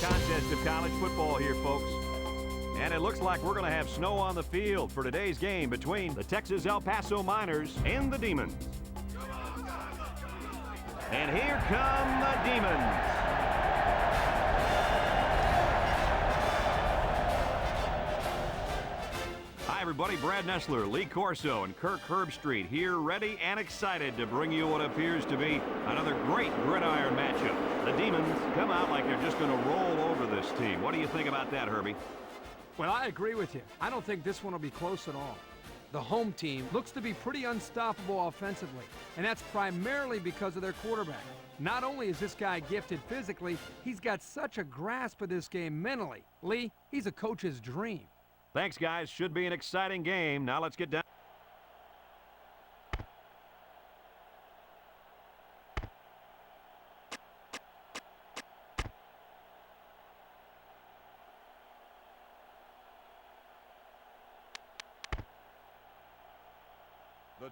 contest of college football here, folks. And it looks like we're going to have snow on the field for today's game between the Texas El Paso Miners and the Demons. And here come the Demons. Hi, everybody. Brad Nessler, Lee Corso, and Kirk Herbstreit here, ready and excited to bring you what appears to be another great gridiron matchup. The Demons come out like they're just going to roll over this team. What do you think about that, Herbie? Well, I agree with you. I don't think this one will be close at all. The home team looks to be pretty unstoppable offensively, and that's primarily because of their quarterback. Not only is this guy gifted physically, he's got such a grasp of this game mentally. Lee, he's a coach's dream. Thanks, guys. Should be an exciting game. Now let's get down.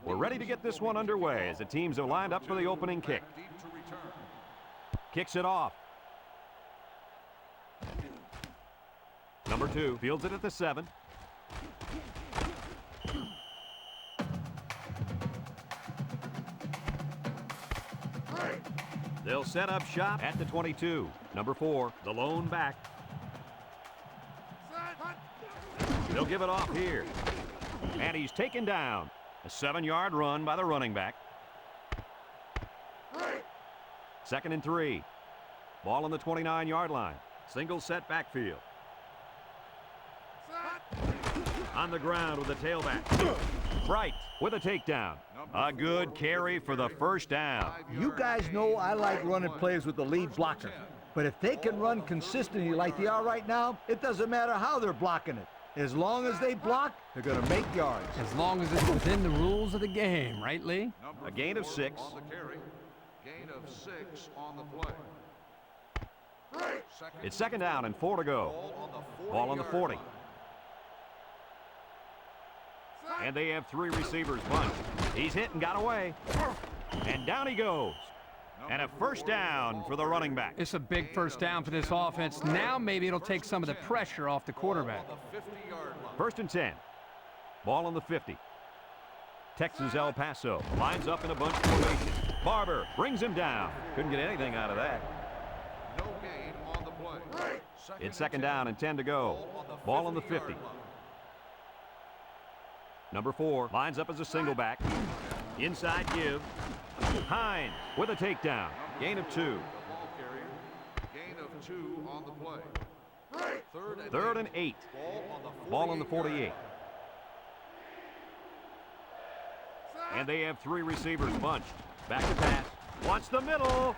We're ready to get this one underway as the teams have lined up for the opening kick. Kicks it off. Number 2 fields it at the 7. They'll set up shop at the 22. Number 4, the lone back. They'll give it off here. And he's taken down. A 7-yard run by the running back. 2nd and 3. Ball on the 29-yard line. Single set backfield. On the ground with the tailback. Bright with a takedown. A good carry for the first down. You guys know I like running plays with the lead blocker. But if they can run consistently like they are right now, it doesn't matter how they're blocking it. As long as they block, they're going to make yards. As long as it's within the rules of the game, right, Lee? A gain of 6. On the carry. Gain of 6 on the play. It's 2nd down and 4 to go. Ball on the 40. And they have 3 receivers bunched. He's hit and got away. And down he goes. And a first down for the running back. It's a big first down for this offense. Now maybe it'll take some of the pressure off the quarterback. 1st and 10. Ball on the 50. Texas El Paso lines up in a bunch formation. Barber brings him down. Couldn't get anything out of that. No gain on the play. It's 2nd down and 10 to go. Ball on the 50. Number 4 lines up as a single back. Inside give. Hines with a takedown. Gain of 2. Ball carrier. Gain of 2 on the play. 3rd and 8. Ball on the 48. And they have 3 receivers bunched. Back to pass. Wants the middle.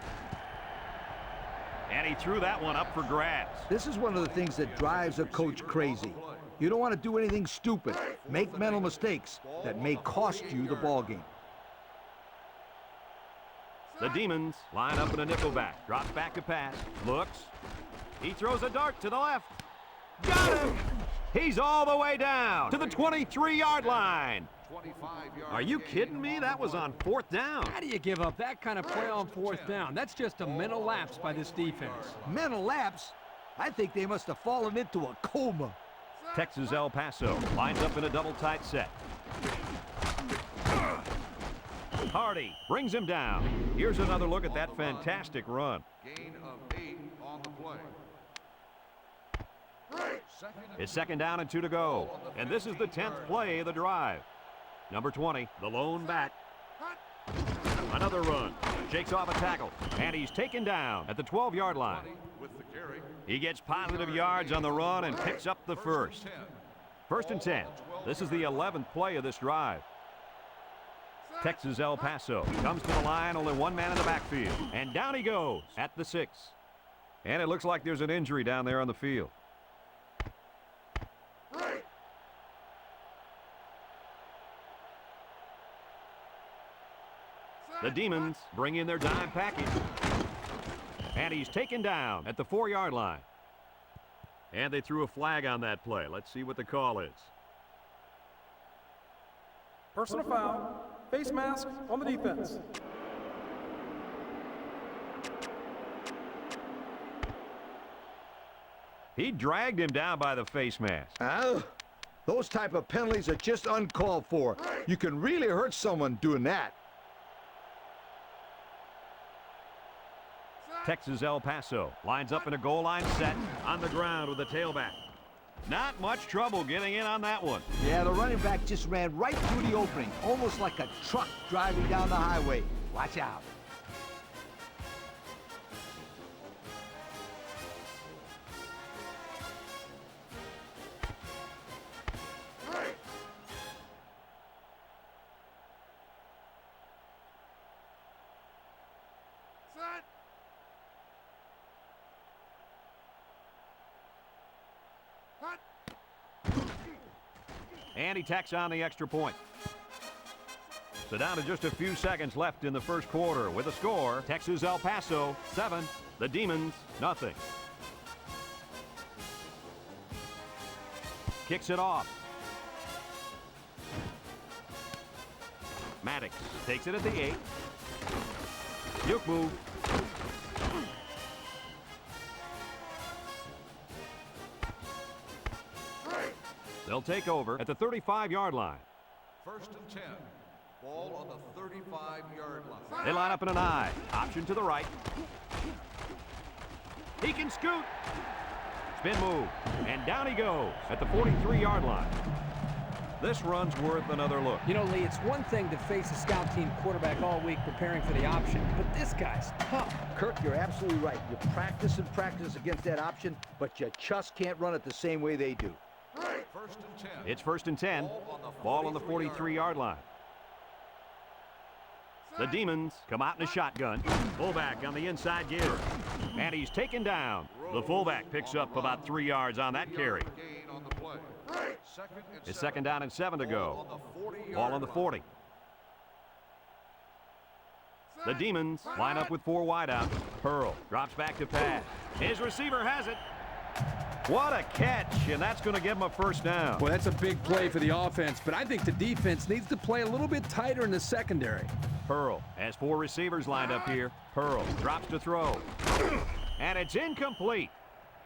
And he threw that one up for grabs. This is one of the things that drives a coach crazy. You don't want to do anything stupid. Make mental mistakes that may cost you the ball game. The Demons line up in a nickel back. Drops back to pass. Looks. He throws a dart to the left. Got him! He's all the way down to the 23-yard line. Are you kidding me? That was on 4th down. How do you give up that kind of play on 4th down? That's just a mental lapse by this defense. Mental lapse? I think they must have fallen into a coma. Texas El Paso lines up in a double tight set. Hardy brings him down. Here's another look at that fantastic run. Gain of 8 on the play. It's 2nd down and 2 to go. And this is the 10th play of the drive. Number 20, the lone back. Another run. Shakes off a tackle. And he's taken down at the 12-yard line. With the carry. He gets positive yards on the run and picks up the first. 1st and 10. This is the 11th play of this drive. Texas El Paso comes to the line, only 1 man in the backfield. And down he goes at the 6. And it looks like there's an injury down there on the field. The Demons bring in their dime package. And he's taken down at the 4-yard line. And they threw a flag on that play. Let's see what the call is. Personal foul. Face mask on the defense. He dragged him down by the face mask. Those type of penalties are just uncalled for. You can really hurt someone doing that. Texas El Paso lines up in a goal line set on the ground with the tailback. Not much trouble getting in on that one. Yeah, the running back just ran right through the opening, almost like a truck driving down the highway. Watch out. And he tacks on the extra point. So down to just a few seconds left in the first quarter with a score. Texas El Paso 7, the Demons nothing. Kicks it off. Maddox takes it at the 8. Juke move. They'll take over at the 35-yard line. First and 10. Ball on the 35-yard line. They line up in an I. Option to the right. He can scoot. Spin move. And down he goes at the 43-yard line. This run's worth another look. You know, Lee, it's one thing to face a scout team quarterback all week preparing for the option, but this guy's tough. Kirk, you're absolutely right. You practice and practice against that option, but you just can't run it the same way they do. First and 10. It's first and 10. Ball on the 43-yard line. The Demons come out in a shotgun. Fullback on the inside gear. And he's taken down. The fullback picks up about 3 yards on that carry. Gain on the play. It's second down and 7 to go. Ball on the 40. The Demons line up with 4 wideouts. Pearl drops back to pass. His receiver has it. What a catch, and that's going to give him a first down. Well, that's a big play for the offense, but I think the defense needs to play a little bit tighter in the secondary. Pearl has 4 receivers lined up here. Pearl drops to throw. And it's incomplete.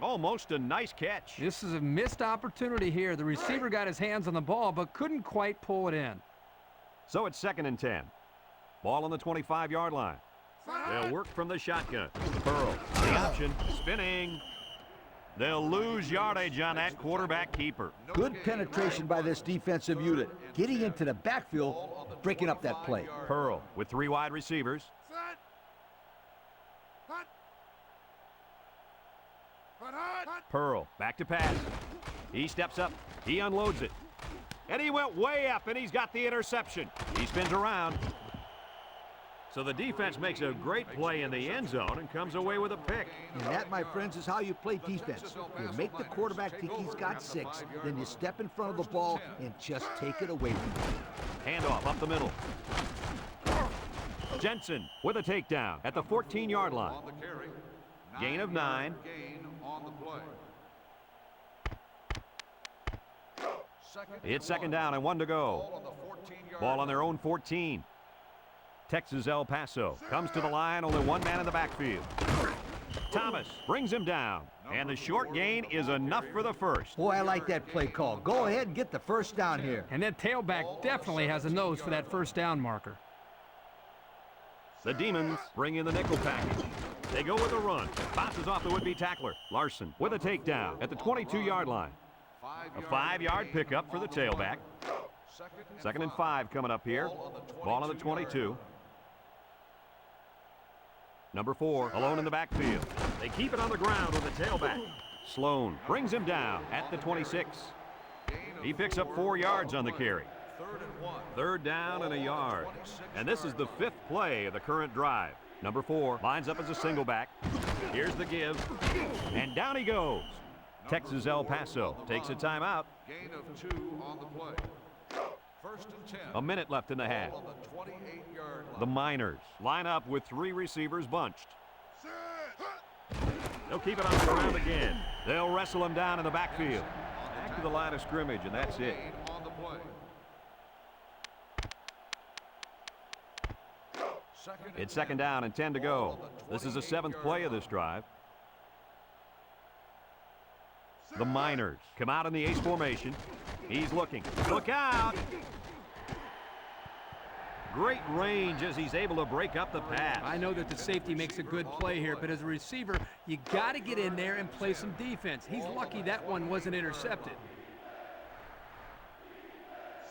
Almost a nice catch. This is a missed opportunity here. The receiver got his hands on the ball, but couldn't quite pull it in. So it's second and 10. Ball on the 25-yard line. They'll work from the shotgun. Pearl, the option, spinning. They'll lose yardage on that quarterback keeper. Good penetration by this defensive unit. Getting into the backfield, breaking up that play. Pearl with 3 wide receivers. Pearl back to pass. He steps up. He unloads it. And he went way up, and he's got the interception. He spins around. So the defense makes a great play in the end zone and comes away with a pick. And that, my friends, is how you play defense. You make the quarterback think he's got 6, then you step in front of the ball and just take it away from him. Handoff up the middle. Jensen with a takedown at the 14-yard line. On the carry. Gain of 9. Gain on the play. It's second down and 1 to go. Ball on their own 14. Texas El Paso comes to the line, only 1 man in the backfield. Thomas brings him down, and the short gain is enough for the first. Boy, I like that play call. Go ahead and get the first down here. And that tailback definitely has a nose for that first down marker. The Demons bring in the nickel package. They go with a run. Bounces off the would-be tackler. Larson with a takedown at the 22-yard line. A 5-yard pickup for the tailback. Second and 5 coming up here. Ball on the 22. Number 4 alone in the backfield. They keep it on the ground with the tailback. Sloan brings him down at the 26. He picks up 4 yards on the carry. Third down and a yard. And this is the 5th play of the current drive. Number 4 lines up as a single back. Here's the give. And down he goes. Texas El Paso takes a timeout. Gain of 2 on the play. First and 10. A minute left in the half. On the 28-yard line. The Miners line up with 3 receivers bunched. They'll keep it on the ground again. They'll wrestle him down in the backfield. Back to the line of scrimmage, and that's it. Gain on the play. It's second down and 10 to go. This is the 7th play of this drive. The Miners come out in the ace formation. He's looking. Look out! Great range as he's able to break up the pass. I know that the safety makes a good play here, but as a receiver, you got to get in there and play some defense. He's lucky that one wasn't intercepted.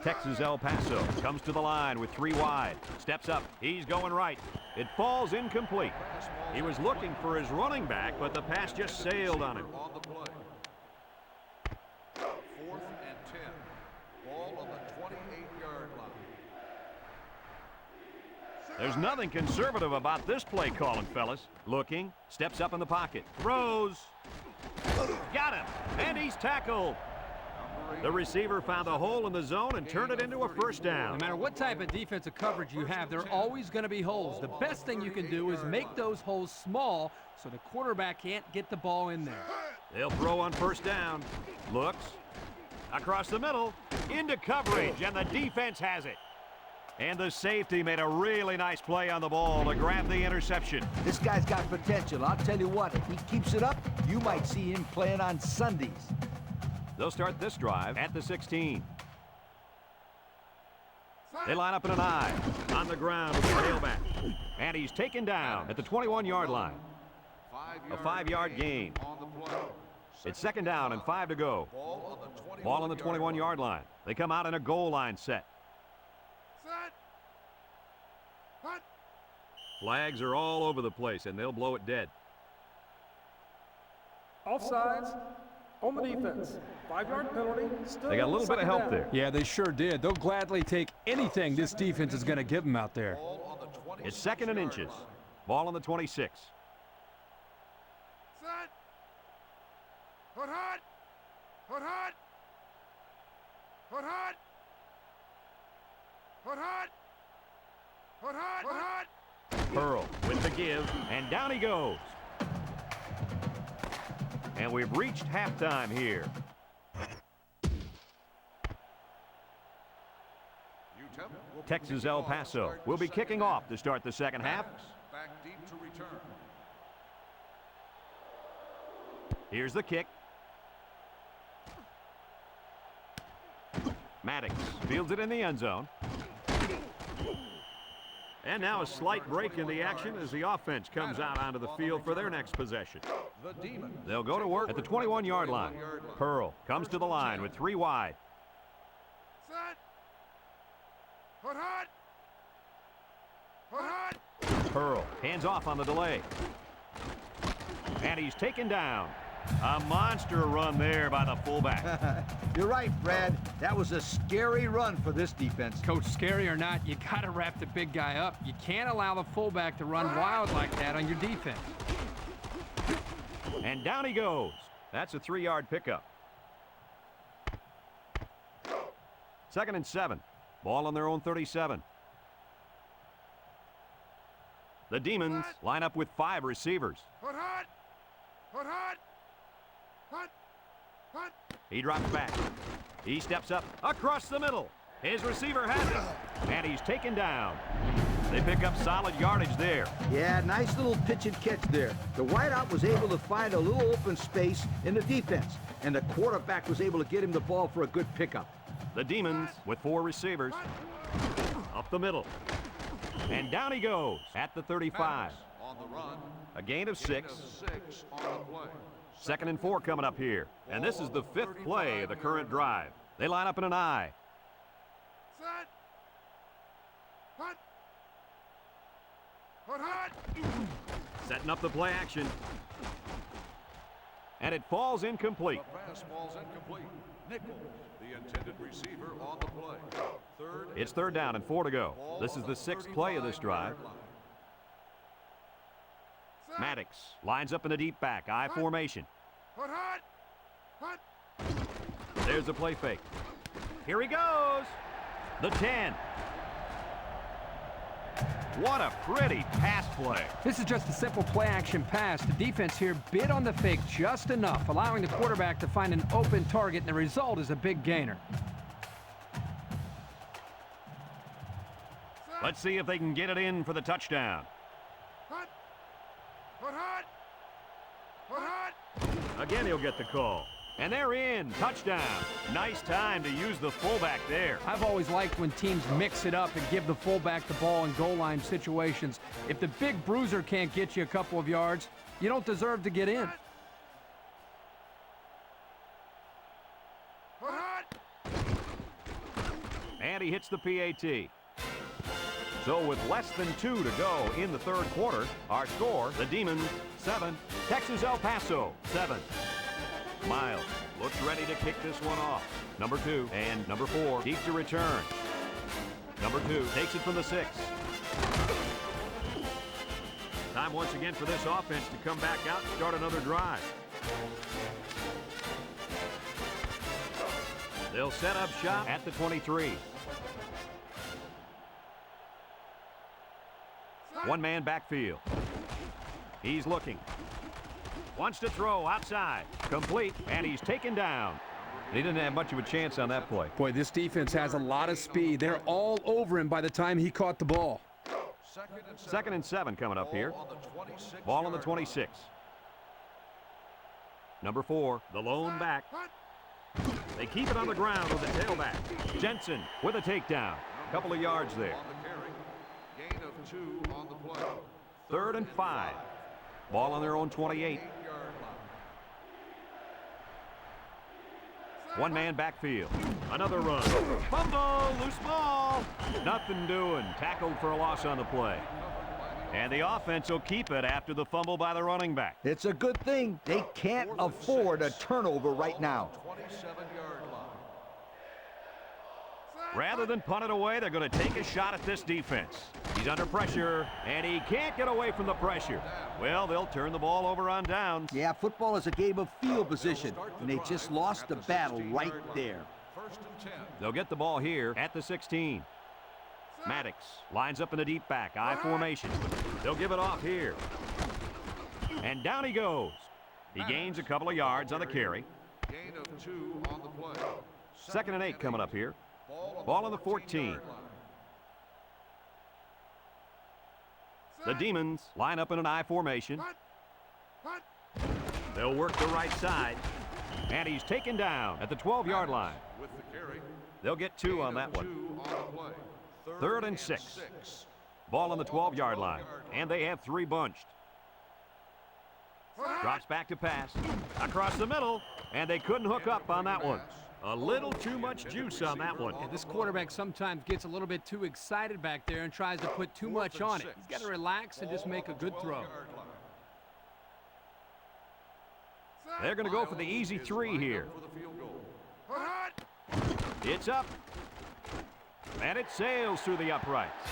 Texas El Paso comes to the line with 3 wide. Steps up. He's going right. It falls incomplete. He was looking for his running back, but the pass just sailed on him. On the play. 4th and 10. Ball on the 28-yard line. There's nothing conservative about this play calling, fellas. Looking, steps up in the pocket, throws. Got him, and he's tackled. The receiver found a hole in the zone and turned it into a first down. No matter what type of defensive coverage you have, there are always going to be holes. The best thing you can do is make those holes small so the quarterback can't get the ball in there. They'll throw on first down. Looks. Across the middle. Into coverage, and the defense has it. And the safety made a really nice play on the ball to grab the interception. This guy's got potential. I'll tell you what, if he keeps it up, you might see him playing on Sundays. They'll start this drive at the 16. They line up in an I on the ground with the tailback. And he's taken down at the 21-yard line. A 5-yard gain. On the play. It's 2nd down and 5 to go. Ball on the 21-yard line. They come out in a goal line set. Flags are all over the place, and they'll blow it dead. Offsides on the defense. 5-yard penalty. Still They got a little bit of 2nd help down. there. Yeah, they sure did. They'll gladly take anything this defense is going to give them out there. Ball on the It's 2nd and inches. Ball on the 26. Hot, hot. Hot, hot. Hot, hot. Hot, hot. Hot, hot. Hot, hot. Pearl with the give, and down he goes. And we've reached halftime here. UTEP will be Texas kicking El off Paso start will be the kicking second off to start the second half. Back deep to return. Here's the kick. Maddox fields it in the end zone. And now a slight break in the action as the offense comes out onto the field for their next possession. The Demons. They'll go to work at the 21-yard line. Pearl comes to the line with 3 wide. Set. Hot, hot. Hot, hot. Pearl hands off on the delay. And he's taken down. A monster run there by the fullback. You're right, Brad. That was a scary run for this defense. Coach, scary or not, you got to wrap the big guy up. You can't allow the fullback to run wild like that on your defense. And down he goes. That's a 3-yard pickup. 2nd and 7. Ball on their own 37. The Demons line up with 5 receivers. Hot, hot. Hot, hot. Hot, hot. He drops back. He steps up across the middle. His receiver has it. And he's taken down. They pick up solid yardage there. Yeah, nice little pitch and catch there. The wideout was able to find a little open space in the defense, and the quarterback was able to get him the ball for a good pickup. The Demons with 4 receivers. Up the middle. And down he goes at the 35. On the run. A gain of 6. 6 on the play. 2nd and 4 coming up here. And this is the 5th play of the current drive. They line up in an I. Set. Hot. Hot, hot. Setting up the play action. And it falls incomplete. The pass falls incomplete. Nichols, the intended receiver on the play. It's 3rd down and 4 to go. This is the 6th play of this drive. Maddox lines up in the deep back, I formation. Hot, hot. Hot. There's the play fake. Here he goes. The 10. What a pretty pass play. This is just a simple play-action pass. The defense here bid on the fake just enough, allowing the quarterback to find an open target, and the result is a big gainer. Let's see if they can get it in for the touchdown. Hot. Hot, hot. Hot, hot. Again, he'll get the call. And they're in. Touchdown. Nice time to use the fullback there. I've always liked when teams mix it up and give the fullback the ball in goal line situations. If the big bruiser can't get you a couple of yards, you don't deserve to get in. And he hits the PAT. So with less than 2 to go in the third quarter, our score, the Demons 7, Texas El Paso 7. Miles looks ready to kick this one off. Number 2 and number 4 deep to return. Number 2 takes it from the 6. Time once again for this offense to come back out and start another drive. They'll set up shop at the 23. One-man backfield. He's looking. Wants to throw outside. Complete, and he's taken down. He didn't have much of a chance on that play. Boy, this defense has a lot of speed. They're all over him by the time he caught the ball. Second and 7 coming up here. Ball on the 26. Number 4, the lone back. They keep it on the ground with the tailback. Jensen with a takedown. Couple of yards there. Gain of 2 on the play. 3rd and 5. Ball on their own 28. One-man backfield. Another run. Fumble, loose ball. Nothing doing. Tackled for a loss on the play. And the offense will keep it after the fumble by the running back. It's a good thing they can't afford a turnover right now. 27-yard line. Rather than punt it away, they're going to take a shot at this defense. He's under pressure, and he can't get away from the pressure. Well, they'll turn the ball over on downs. Yeah, football is a game of field position, and they just lost the battle right there. 1st and 10. They'll get the ball here at the 16. Maddox lines up in the deep back, I formation. They'll give it off here. And down he goes. He gains a couple of yards on the carry. Gain of 2 on the play. 2nd and 8 coming up here. Ball on the 14. The Demons line up in an I formation. They'll work the right side. And he's taken down at the 12-yard line. With the carry. They'll get 2 on that one. 2 on the play. 3rd and 6. Ball on the 12-yard line. And they have 3 bunched. Drops back to pass. Across the middle. And they couldn't hook up on that one. A little too much juice on that one. Yeah, this quarterback sometimes gets a little bit too excited back there and tries to put too much on it. He's got to relax and just make a good throw. They're going to go for the easy 3 here. It's up. And it sails through the uprights.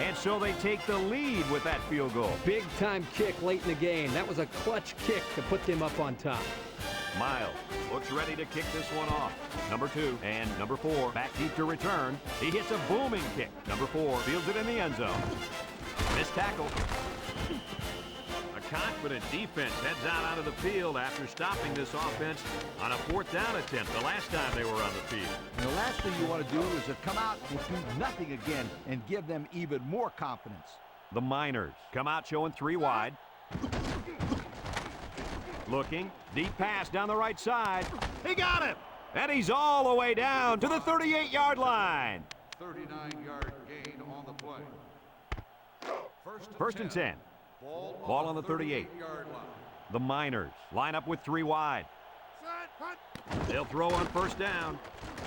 And so they take the lead with that field goal. Big time kick late in the game. That was a clutch kick to put them up on top. Miles looks ready to kick this one off. Number 2 and number 4 back deep to return. He hits a booming kick. Number 4 fields it in the end zone. Missed tackle. A confident defense heads out onto the field after stopping this offense on a 4th down attempt the last time they were on the field. And the last thing you want to do is to come out and do nothing again and give them even more confidence. The Miners come out showing 3 wide. Looking, deep pass down the right side. He got it! And he's all the way down to the 38-yard line. 39-yard gain on the play. 1st and 10. Ball on the 38. The Miners line up with 3 wide. They'll throw on 1st down.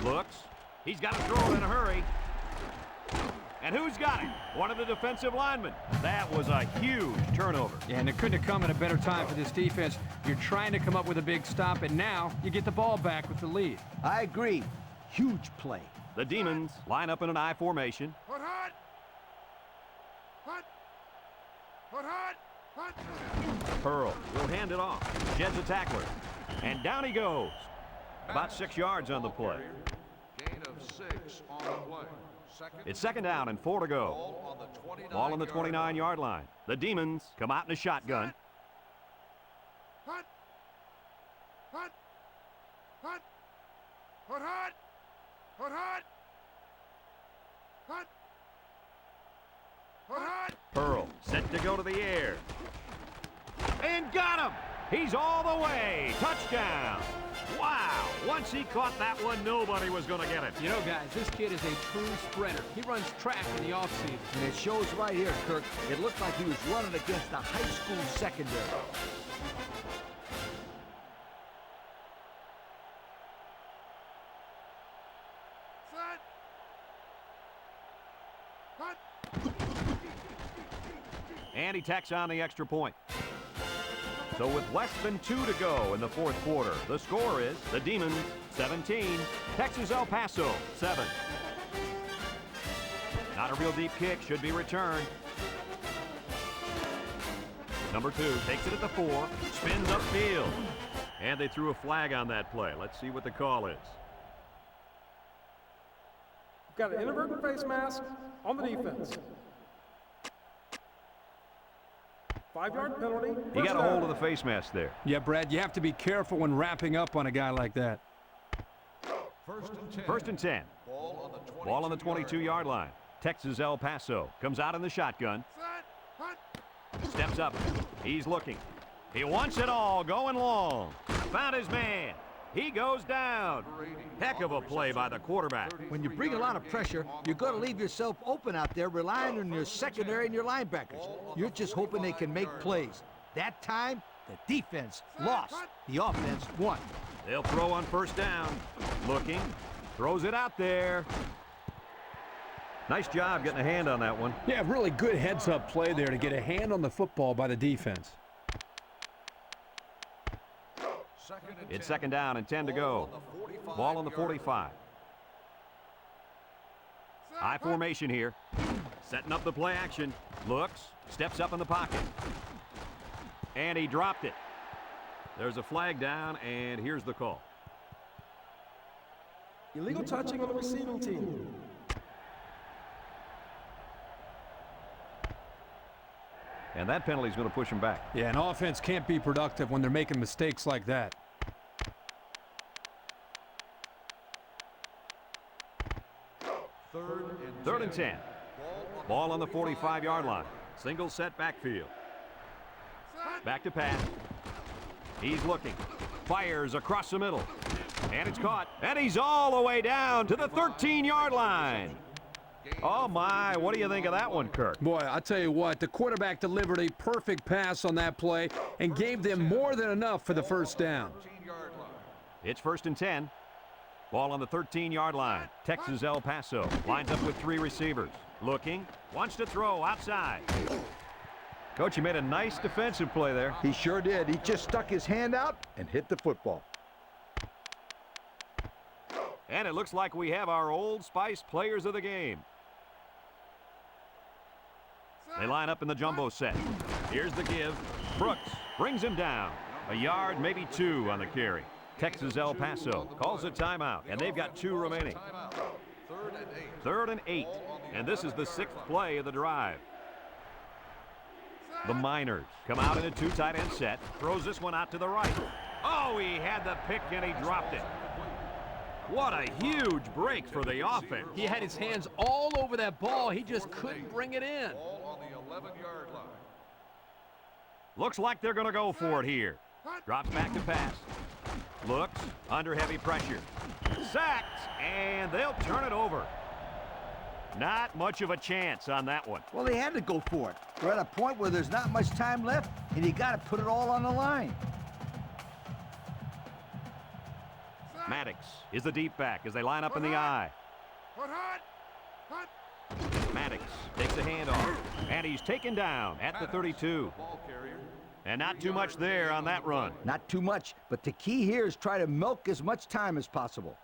Looks. He's got to throw it in a hurry. And who's got it? One of the defensive linemen. That was a huge turnover. Yeah, and it couldn't have come at a better time for this defense. You're trying to come up with a big stop, and now you get the ball back with the lead. I agree. Huge play. The Demons line up in an I formation. Pearl will hand it off. Jed's a tackler. And down he goes. About 6 yards on the play. Gain of 6 on the play. It's 2nd down and 4 to go. Ball on the 29-yard line. The Demons come out in a shotgun. Pearl set to go to the air. And got him! He's all the way. Touchdown! Wow! Once he caught that one, nobody was going to get it. You know, guys, this kid is a true sprinter. He runs track in the offseason. And it shows right here, Kirk. It looked like he was running against the high school secondary. And he tacks on the extra point. So with less than 2 to go in the fourth quarter, the score is the Demons 17, Texas El Paso 7. Not a real deep kick, should be returned. Number 2 takes it at the 4, spins upfield. And they threw a flag on that play. Let's see what the call is. We've got an inadvertent face mask on the defense. 5-yard penalty. He got a hold of the face mask there. Yeah, Brad, you have to be careful when wrapping up on a guy like that. First and 10. Ball on the 22-yard line. Texas El Paso comes out in the shotgun. Steps up. He's looking. He wants it all, going long. Found his man. He goes down. Heck of a play by the quarterback. When you bring a lot of pressure, you're going to leave yourself open out there, relying on your secondary and your linebackers. You're just hoping they can make plays. That time, the defense lost. The offense won. They'll throw on first down. Looking. Throws it out there. Nice job getting a hand on that one. Yeah, really good heads-up play there to get a hand on the football by the defense. It's second down and 10 to go. Ball on the 45. High formation here. Setting up the play action. Looks. Steps up in the pocket. And he dropped it. There's a flag down, and here's the call. Illegal touching on the receiving team. And that penalty is going to push him back. Yeah, an offense can't be productive when they're making mistakes like that. Third and 10. Ball on the 45-yard line. Single set backfield. Back to pass. He's looking. Fires across the middle. And it's caught. And he's all the way down to the 13-yard line. Oh, my. What do you think of that one, Kirk? Boy, I tell you what, the quarterback delivered a perfect pass on that play and gave them more than enough for the first down. It's first and 10. Ball on the 13-yard line. Texas El Paso lines up with 3 receivers. Looking. Wants to throw outside. Coach, he made a nice defensive play there. He sure did. He just stuck his hand out and hit the football. And it looks like we have our Old Spice players of the game. They line up in the jumbo set. Here's the give. Brooks brings him down. A yard, maybe 2 on the carry. Texas El Paso calls a timeout, and they've got 2 remaining. Third and 8. And this is the 6th play of the drive. The Miners come out in a 2 tight end set. Throws this one out to the right. Oh, he had the pick and he dropped it. What a huge break for the offense. He had his hands all over that ball. He just couldn't bring it in. Ball on the 11-yard line. Looks like they're going to go for it here. Drops back to pass. Looks under heavy pressure. Sacked, and they'll turn it over. Not much of a chance on that one. Well, they had to go for it. We're at a point where there's not much time left, and you got to put it all on the line. Maddox is the deep back as they line up in the I. Maddox takes a handoff, and he's taken down at the 32. And not too much there on that run. Not too much, but the key here is try to milk as much time as possible.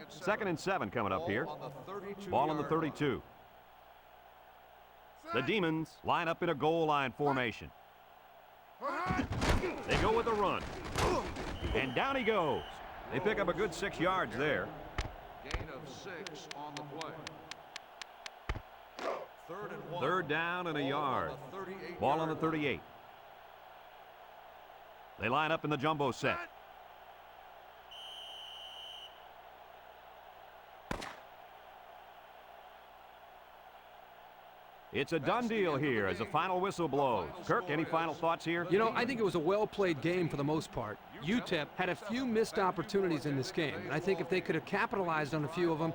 Second and 7 coming up here. Ball on the 32. The Demons line up in a goal line formation. They go with a run. And down he goes. They pick up a good 6 yards there. Gain of 6 on the play. Third and 1. Third down and a yard. Ball on the 38. They line up in the jumbo set. It's a done deal here as the final whistle blows. Kirk, any final thoughts here? You know, I think it was a well-played game for the most part. UTEP had a few missed opportunities in this game, and I think if they could have capitalized on a few of them,